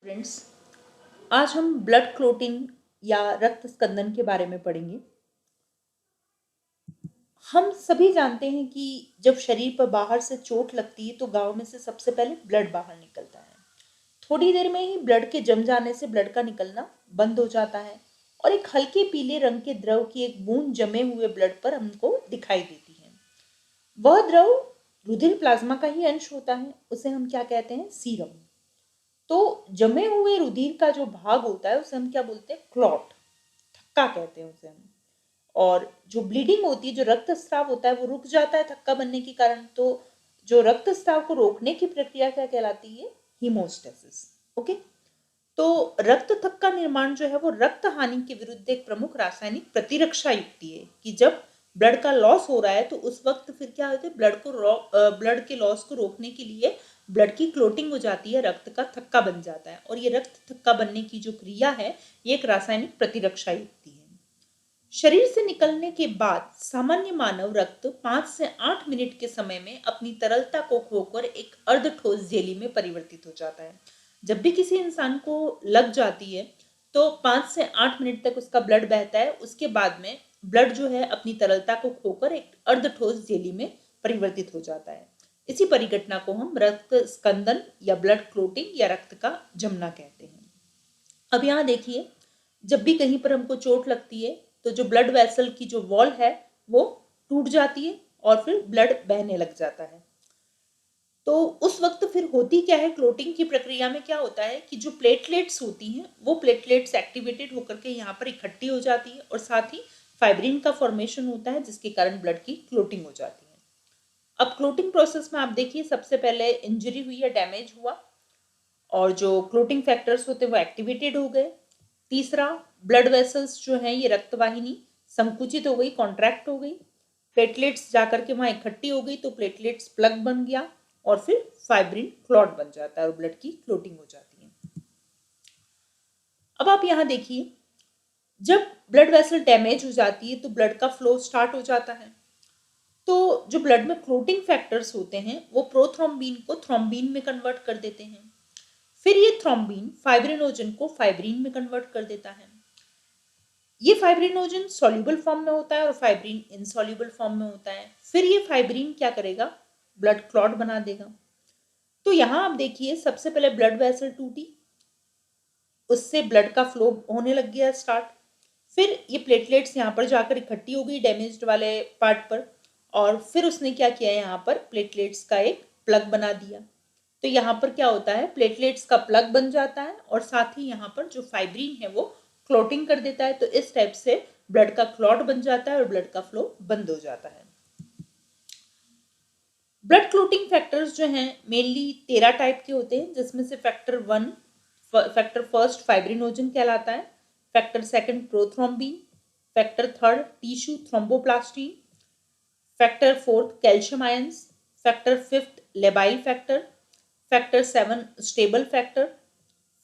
Friends, आज हम blood clotting या रक्त स्कंदन के बारे में पढ़ेंगे। हम सभी जानते हैं कि जब शरीर पर बाहर से चोट लगती है तो गाँव में से सबसे पहले ब्लड बाहर निकलता है। थोड़ी देर में ही ब्लड के जम जाने से ब्लड का निकलना बंद हो जाता है और एक हल्के पीले रंग के द्रव की एक बूंद जमे हुए ब्लड पर हमको दिखाई देती है। वह द्रव रुधिर प्लाज्मा का ही अंश होता है, उसे हम क्या कहते हैं? सीरम। तो जमे हुए रुधिर का जो भाग होता है उसे हम क्या बोलते हैं? क्लॉट, थक्का कहते हैं उसे हम। और जो ब्लीडिंग होती है, जो रक्तस्राव होता है, वो रुक जाता है थक्का बनने के कारण। तो जो रक्तस्राव को रोकने की प्रक्रिया क्या कहलाती है? हीमोस्टेसिस। ओके। तो रक्त थक्का निर्माण जो है वो रक्त हानि के विरुद्ध एक प्रमुख रासायनिक प्रतिरक्षा युक्ति है कि जब ब्लड का लॉस हो रहा है तो उस वक्त फिर क्या होता है? ब्लड के लॉस को रोकने के लिए ब्लड की क्लोटिंग हो जाती है, रक्त का थक्का बन जाता है। और ये रक्त थक्का बनने की जो क्रिया है ये एक रासायनिक प्रतिरक्षा युक्ति है। शरीर से निकलने के बाद सामान्य मानव रक्त 5 से 8 मिनट के समय में अपनी तरलता को खोकर एक अर्धठोस जेली में परिवर्तित हो जाता है। जब भी किसी इंसान को लग जाती है तो 5 से 8 मिनट तक उसका ब्लड बहता है। उसके बाद में ब्लड जो है अपनी तरलता को खोकर एक अर्धठोस जेली में परिवर्तित हो जाता है। इसी परिघटना को हम रक्त स्कंदन या ब्लड क्लोटिंग या रक्त का जमना कहते हैं। अब यहाँ देखिए, जब भी कहीं पर हमको चोट लगती है तो जो ब्लड वेसल की जो वॉल है वो टूट जाती है और फिर ब्लड बहने लग जाता है। तो उस वक्त फिर होती क्या है? क्लोटिंग की प्रक्रिया में क्या होता है कि जो प्लेटलेट्स होती हैं वो प्लेटलेट्स एक्टिवेटेड होकर के यहाँ पर इकट्ठी हो जाती है और साथ ही फाइब्रिन का फॉर्मेशन होता है जिसके कारण ब्लड की क्लोटिंग हो जाती है। अब क्लोटिंग प्रोसेस में आप देखिए, सबसे पहले इंजरी हुई या डैमेज हुआ और जो क्लोटिंग फैक्टर्स होते हैं वो एक्टिवेटेड हो गए। तीसरा, ब्लड वेसल्स जो हैं ये रक्तवाहिनी संकुचित हो गई, कॉन्ट्रैक्ट हो गई, प्लेटलेट्स जाकर के वहां इकट्ठी हो गई तो प्लेटलेट्स प्लग बन गया और फिर फाइब्रिन क्लॉट बन जाता है और ब्लड की क्लोटिंग हो जाती है। अब आप यहाँ देखिए, जब ब्लड वेसल डैमेज हो जाती है तो ब्लड का फ्लो स्टार्ट हो जाता है। तो जो ब्लड में क्लोटिंग फैक्टर्स होते हैं वो प्रोथ्रोम्बिन को थ्रोम्बिन में कन्वर्ट कर देते हैं। फिर ये थ्रोम्बिन फाइब्रिनोजन को फाइब्रिन में कन्वर्ट कर देता है। ये फाइब्रिनोजन सॉल्युबल फॉर्म में होता है और फाइब्रिन इनसॉल्युबल फॉर्म में होता है। फिर ये फाइब्रिन क्या करेगा? ब्लड क्लॉट बना देगा। तो यहाँ आप देखिए, सबसे पहले ब्लड वेसल टूटी, उससे ब्लड का फ्लो होने लग गया स्टार्ट। फिर ये प्लेटलेट्स यहाँ पर जाकर इकट्ठी हो गई डैमेज्ड वाले पार्ट पर और फिर उसने क्या किया? यहाँ पर प्लेटलेट्स का एक प्लग बना दिया। तो यहाँ पर क्या होता है? प्लेटलेट्स का प्लग बन जाता है और साथ ही यहाँ पर जो फाइब्रिन है वो क्लॉटिंग कर देता है। तो इस टाइप से ब्लड का क्लॉट बन जाता है और ब्लड का फ्लो बंद हो जाता है। ब्लड क्लोटिंग फैक्टर्स जो हैं मेनली 13 टाइप के होते हैं, जिसमें से फैक्टर फर्स्ट फाइब्रिनोजन कहलाता है, factor second prothrombin, factor third tissue thromboplastin, factor fourth calcium ions, factor fifth labile factor, factor 7 stable factor,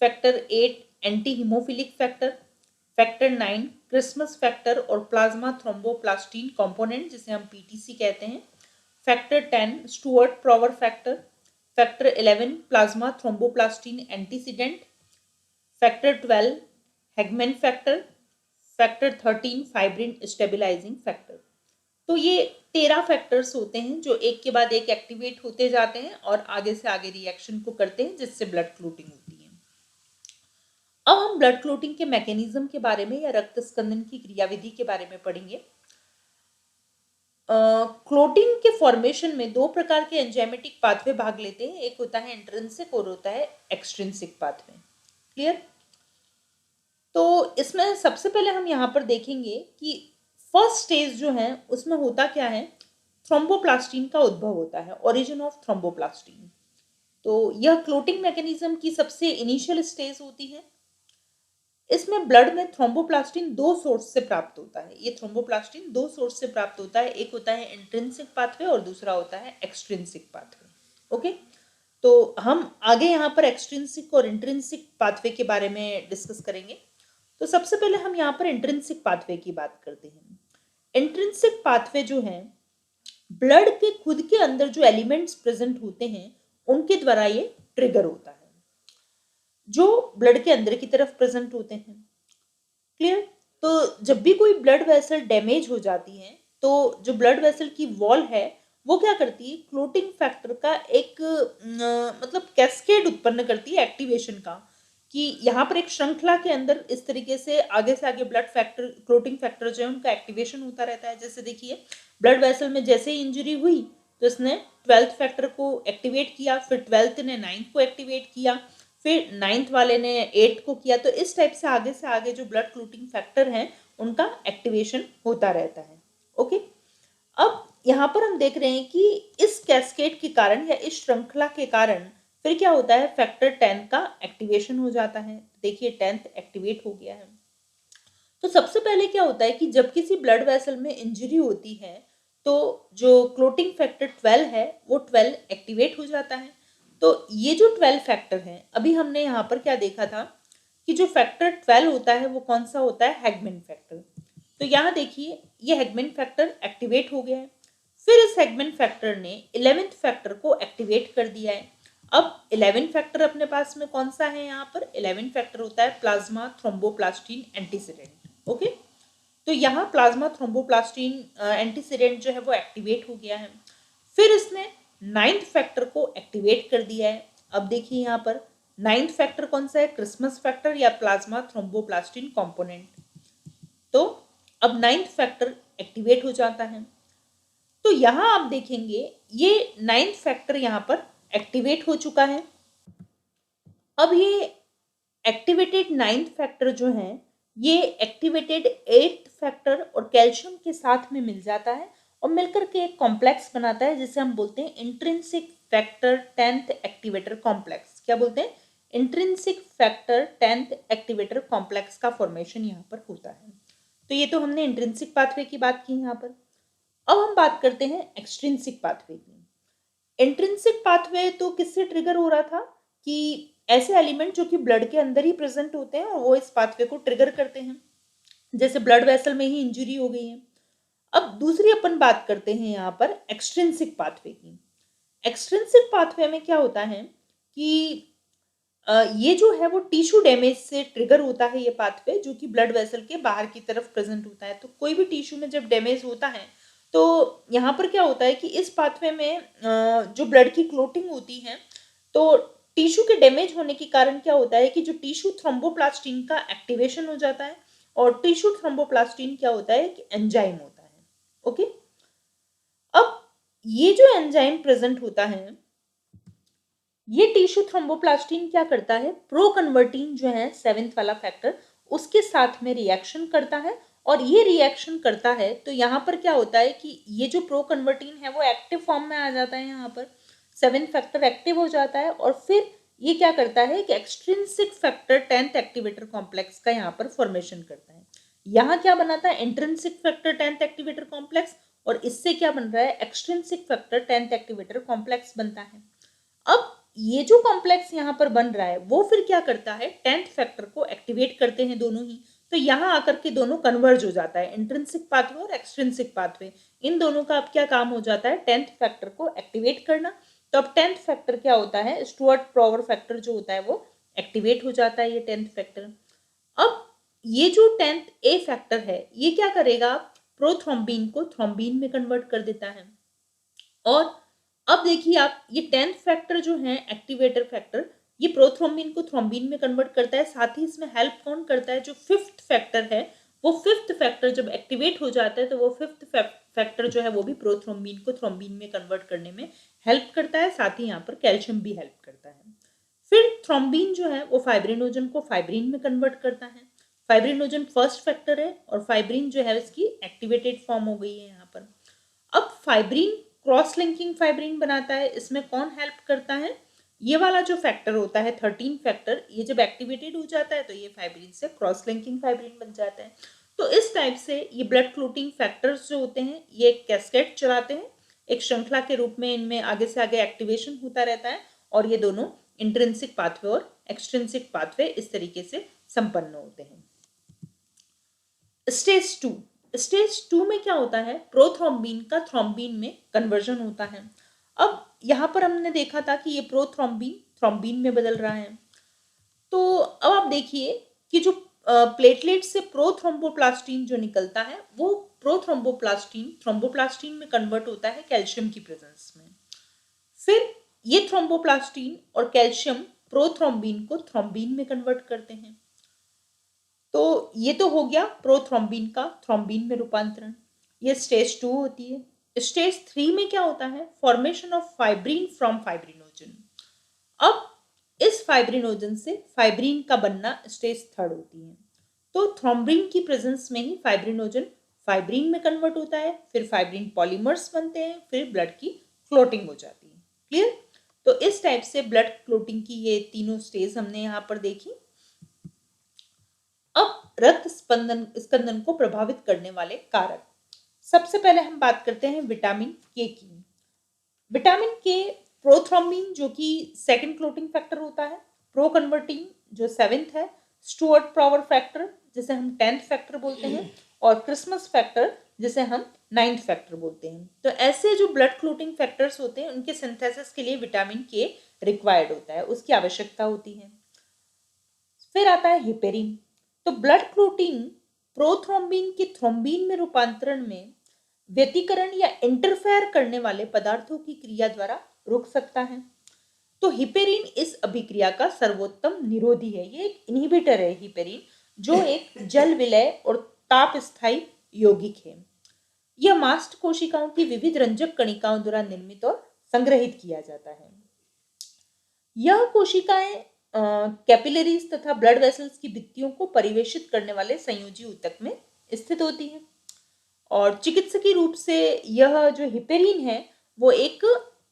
factor 8 anti haemophilic factor, factor 9 Christmas factor और प्लाज्मा थ्रोम्बोप्लास्टिन कंपोनेंट जिसे हम PTC कहते हैं, factor 10 Stuart Prower factor, factor 11 plasma thromboplastin antecedent, factor 12 Hageman factor, factor 13 fibrin stabilising factor. तो ये 13 factors होते हैं जो एक के बाद एक एक्टिवेट होते जाते हैं और आगे से आगे रिएक्शन को करते हैं जिससे ब्लड क्लोटिंग होती है। अब हम ब्लड क्लोटिंग के मैकेनिज्म के बारे में या रक्त स्कंदन की क्रियाविधि के बारे में पढ़ेंगे। क्लोटिंग के फॉर्मेशन में दो प्रकार के एंजाइमेटिक पाथवे भाग लेते हैं, एक होता है इंट्रिंसिक और होता है एक्सट्रिंसिक पाथवे। क्लियर? तो इसमें सबसे पहले हम यहाँ पर देखेंगे कि फर्स्ट स्टेज जो है उसमें होता क्या है? थ्रोम्बोप्लास्टिन का उद्भव होता है, ओरिजिन ऑफ थ्रोम्बोप्लास्टिन। तो यह क्लोटिंग मैकेनिज्म की सबसे इनिशियल स्टेज होती है। इसमें ब्लड में थ्रोम्बोप्लास्टिन दो सोर्स से प्राप्त होता है। ये थ्रोम्बोप्लास्टिन दो सोर्स से प्राप्त होता है, एक होता है इंट्रिंसिक पाथवे और दूसरा होता है एक्सट्रिंसिक पाथवे। ओके, तो हम आगे यहाँ पर एक्सट्रिंसिक और इंट्रिंसिक पाथवे के बारे में डिस्कस करेंगे। तो सबसे पहले हम यहाँ पर इंट्रिंसिक पाथवे की बात करते हैं। इंट्रिंसिक पाथवे जो है ब्लड के खुद के अंदर जो एलिमेंट्स प्रेजेंट होते हैं उनके द्वारा ये ट्रिगर होता है। जो ब्लड के अंदर की तरफ प्रेजेंट होते हैं। क्लियर? तो जब भी कोई ब्लड वेसल डैमेज हो जाती है तो जो ब्लड वेसल की वॉल है वो क्या करती है, क्लोटिंग फैक्टर का एक मतलब कैस्केड उत्पन्न करती है एक्टिवेशन का, कि यहाँ पर एक श्रृंखला के अंदर इस तरीके से आगे ब्लड फैक्टर क्लोटिंग फैक्टर जो है उनका एक्टिवेशन होता रहता है। जैसे देखिए ब्लड वेसल में जैसे ही इंजरी हुई तो इसने 12th फैक्टर को एक्टिवेट किया, फिर 12th ने 9th को एक्टिवेट किया, फिर 9th वाले ने 8th को किया। तो इस टाइप से आगे जो ब्लड क्लोटिंग फैक्टर हैं उनका एक्टिवेशन होता रहता है। ओके, अब यहाँ पर हम देख रहे हैं कि इस कैस्केड के कारण या इस श्रृंखला के कारण फिर क्या होता है, फैक्टर 10 का एक्टिवेशन हो जाता है। देखिए 10th एक्टिवेट हो गया है। तो सबसे पहले क्या होता है कि जब किसी ब्लड वेसल में इंजरी होती है तो जो क्लोटिंग फैक्टर 12 है वो 12 एक्टिवेट हो जाता है। तो ये जो 12 फैक्टर है, अभी हमने यहाँ पर क्या देखा था कि जो फैक्टर 12 होता है वो कौन सा होता है, हैगमैन फैक्टर। तो यहाँ देखिए ये हैगमैन फैक्टर एक्टिवेट हो गया है। फिर इस हैगमैन फैक्टर ने 11th फैक्टर को एक्टिवेट कर दिया है। अब 11 फैक्टर अपने पास में कौन सा है, यहाँ पर 11 फैक्टर होता है प्लाज्मा थ्रोम्बोप्लास्टिन एंटीसीडेंट। ओके, तो यहाँ प्लाज्मा थ्रोम्बोप्लास्टिन एंटीसीडेंट जो है वो एक्टिवेट हो गया है। फिर इसने 9th फैक्टर को एक्टिवेट कर दिया है। अब देखिए यहाँ पर 9th फैक्टर कौन सा है, क्रिसमस फैक्टर या प्लाज्मा थ्रोम्बोप्लास्टिन कंपोनेंट। तो अब 9th फैक्टर एक्टिवेट हो जाता है। तो यहाँ आप देखेंगे ये 9th फैक्टर यहाँ पर एक्टिवेट हो चुका है। अब ये एक्टिवेटेड 9th फैक्टर जो है ये एक्टिवेटेड 8th फैक्टर और कैल्शियम के साथ में मिल जाता है और मिलकर के एक कॉम्प्लेक्स बनाता है जिसे हम बोलते हैं intrinsic factor 10th activator complex. क्या बोलते हैं, intrinsic factor 10th activator complex का फॉर्मेशन यहाँ पर होता है। तो ये तो हमने इंट्रिंसिक पाथवे की बात की यहाँ पर। अब हम बात करते हैं एक्सट्रिंसिक पाथवे की। इंट्रिंसिक पाथवे तो किससे ट्रिगर हो रहा था कि ऐसे एलिमेंट जो कि ब्लड के अंदर ही प्रेजेंट होते हैं और वो इस पाथवे को ट्रिगर करते हैं, जैसे ब्लड वेसल में ही इंजरी हो गई है। अब दूसरी अपन बात करते हैं यहाँ पर एक्सट्रिंसिक पाथवे की। एक्सट्रिंसिक पाथवे में क्या होता है कि ये जो है वो टिश्यू डैमेज से ट्रिगर होता है ये पाथवे, जो कि ब्लड वेसल के बाहर की तरफ प्रेजेंट होता है। तो कोई भी टिश्यू में जब डैमेज होता है तो यहाँ पर क्या होता है कि इस पाथवे में जो ब्लड की क्लोटिंग होती है तो टिश्यू के डैमेज होने के कारण क्या होता है कि जो टिश्यू थ्रोम्बोप्लास्टिन का एक्टिवेशन हो जाता है। और टिश्यू थ्रोम्बोप्लास्टिन क्या होता है कि एंजाइम होता है। ओके, अब ये जो एंजाइम प्रेजेंट होता है ये टिश्यू थ्रोम्बोप्लास्टिन क्या करता है, प्रो कन्वर्टीन जो है 7th वाला फैक्टर उसके साथ में रिएक्शन करता है। और ये रिएक्शन करता है तो यहाँ पर क्या होता है कि ये जो प्रो कन्वर्टीन है वो एक्टिव फॉर्म में आ जाता है। यहाँ पर 7th फैक्टर एक्टिव हो जाता है और फिर ये क्या करता है कि extrinsic factor 10th activator complex का यहाँ पर फॉर्मेशन करता है। यहाँ क्या बनाता है, intrinsic factor 10th activator complex, और इससे क्या बन रहा है, extrinsic factor 10th activator complex बनता है। अब ये जो कॉम्प्लेक्स यहाँ पर बन रहा है वो फिर क्या करता है, 10th फैक्टर को एक्टिवेट करते हैं दोनों ही। तो यहाँ आकर के दोनों कन्वर्ज हो जाता है, इंट्रिंसिक पाथवे और एक्सट्रिंसिक पाथवे, इन दोनों का अब क्या काम हो जाता है, 10th फैक्टर को एक्टिवेट करना। तो अब 10th फैक्टर क्या होता है, स्टुअर्ट प्रॉवर फैक्टर जो होता है वो एक्टिवेट हो जाता है, ये 10th फैक्टर। अब ये जो 10th ए फैक्टर है ये क्या करेगा, प्रोथ्रोम्बिन को थ्रोम्बिन में कन्वर्ट कर देता है। और अब देखिए आप, ये 10th फैक्टर जो है एक्टिवेटर फैक्टर, ये प्रोथ्रोम्बिन को थ्रोम्बिन में कन्वर्ट करता है। साथ ही इसमें हेल्प कौन करता है, जो 5th फैक्टर है वो 5th फैक्टर जब एक्टिवेट हो जाता है तो वो 5th फैक्टर जो है वो भी प्रोथ्रोम्बिन को थ्रोम्बिन में कन्वर्ट करने में हेल्प करता है। साथ ही यहाँ पर कैल्शियम भी हेल्प करता है। फिर थ्रोम्बिन जो है वो फाइब्रिनोजन को फाइब्रिन में कन्वर्ट करता है। फाइब्रिनोजन फर्स्ट फैक्टर है और फाइब्रिन जो है इसकी एक्टिवेटेड फॉर्म हो गई है यहाँ पर। अब फाइब्रिन क्रॉस लिंकिंग फाइब्रिन बनाता है, इसमें कौन हेल्प करता है, ये वाला जो फैक्टर होता है 13 फैक्टर, ये जब एक्टिवेटेड हो जाता है तो ये फाइब्रिन से क्रॉस लिंकिंग फाइब्रिन बन जाता है। तो इस टाइप से ये ब्लड क्लोटिंग फैक्टर्स जो होते हैं ये एक कैस्केड चलाते हैं, एक श्रृंखला के रूप में इनमें आगे से आगे एक्टिवेशन होता रहता है और ये दोनों इंट्रिंसिक पाथवे और एक्सट्रिंसिक पाथवे इस तरीके से संपन्न होते हैं। स्टेज 2, स्टेज 2 में क्या होता है, प्रोथ्रोम्बिन का थ्रोम्बिन में कन्वर्जन होता है। अब यहाँ पर हमने देखा था कि ये प्रोथ्रोम्बिन थ्रोम्बिन में बदल रहा है। तो अब आप देखिए कि जो प्लेटलेट से प्रोथ्रोम्बोप्लास्टिन जो निकलता है वो प्रोथ्रोम्बोप्लास्टिन थ्रोम्बोप्लास्टिन में कन्वर्ट होता है कैल्शियम की प्रेजेंस में। फिर ये थ्रोम्बोप्लास्टिन और कैल्शियम प्रोथ्रोम्बिन को थ्रोम्बिन में कन्वर्ट करते हैं। तो ये तो हो गया प्रोथ्रोम्बिन का थ्रोम्बिन में रूपांतरण। ये स्टेज 2 होती है। स्टेज 3 में क्या होता है? Formation of fibrin from fibrinogen. अब इस फाइब्रिनोजन से फाइब्रिन का बनना स्टेज 3 होती है। तो थ्रोम्बिन की प्रेजेंस में ही फाइब्रिनोजन फाइब्रिन में कन्वर्ट होता है, फिर फाइब्रिन पॉलीमर्स बनते हैं, फिर ब्लड की क्लोटिंग हो जाती है। क्लियर? तो इस टाइप से ब्लड क्लोटिंग की ये तीनों स्टेज हमने यहाँ पर देखी। अब रक्त स्पंदन को प्रभावित करने वाले कारक। सबसे पहले हम बात करते हैं विटामिन के की। विटामिन के प्रोथ्रोम्बिन जो कि सेकंड क्लोटिंग फैक्टर होता है, प्रो कन्वर्टिंग जो 7th है, स्टुअर्ट पावर फैक्टर जिसे हम 10th फैक्टर बोलते हैं, और क्रिसमस फैक्टर जिसे हम 9th फैक्टर बोलते हैं। तो ऐसे जो ब्लड क्लोटिंग फैक्टर्स होते हैं उनके सिंथेसिस के लिए विटामिन के रिक्वायर्ड होता है, उसकी आवश्यकता होती है। फिर आता है हिपेरिन। तो ब्लड क्लोटिंग प्रोथ्रोम्बिन के थ्रोम्बिन में रूपांतरण में व्यतिकरण या इंटरफेयर करने वाले पदार्थों की क्रिया द्वारा रुक सकता है। तो हिपेरिन इस अभिक्रिया का सर्वोत्तम निरोधी है। ये एक इनहिबिटर है हिपेरिन, जो एक जल विलय और ताप स्थायी यौगिक है। यह मास्ट कोशिकाओं की विविध रंजक कणिकाओं द्वारा निर्मित और संग्रहित किया जाता है। यह कोशिकाएं कैपिलरीज तथा ब्लड वेसल्स की भित्तियों को परिवेशित करने वाले संयोजी ऊतक में स्थित होती हैं। और चिकित्सकीय रूप से यह जो हिपेरिन है वो एक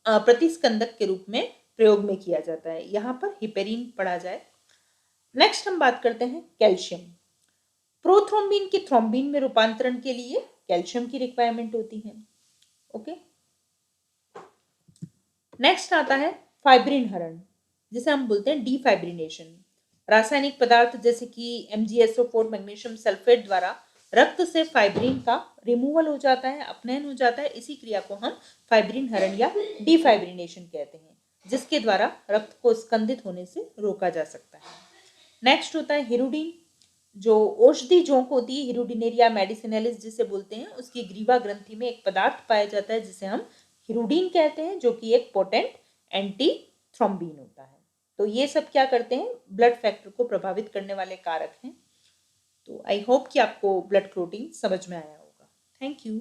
प्रतिस्कंदक के रूप में प्रयोग में किया जाता है। यहाँ पर हिपेरिन पढ़ा जाए। नेक्स्ट हम बात करते हैं कैल्शियम। प्रोथ्रोम्बिन के थ्रोम्बिन में रूपांतरण के लिए कैल्शियम की रिक्वायरमेंट होती है। ओके, नेक्स्ट आता है फाइब्रिन हरण, जिसे हम बोलते हैं डीफाइब्रिनेशन। रासायनिक पदार्थ जैसे कि MgSO4 मैग्नीशियम सल्फेट द्वारा रक्त से फाइब्रिन का रिमूवल हो जाता है, अपनयन हो जाता है। इसी क्रिया को हम फाइब्रिन हरण या डीफाइब्रिनेशन कहते हैं, जिसके द्वारा रक्त को स्कंदित होने से रोका जा सकता है। नेक्स्ट होता है हिरुडिन, जो औषधि जोंक होती है, हिरुडिनेरिया मेडिसिनलिस जिसे बोलते हैं, उसकी ग्रीवा ग्रंथि में एक पदार्थ पाया जाता है जिसे हम हिरुडीन कहते हैं, जो कि एक पोटेंट एंटी थ्रोम्बिन होता है। तो ये सब क्या करते हैं? ब्लड फैक्टर को प्रभावित करने वाले कारक हैं। तो आई होप कि आपको ब्लड क्लोटिंग समझ में आया होगा। Thank you.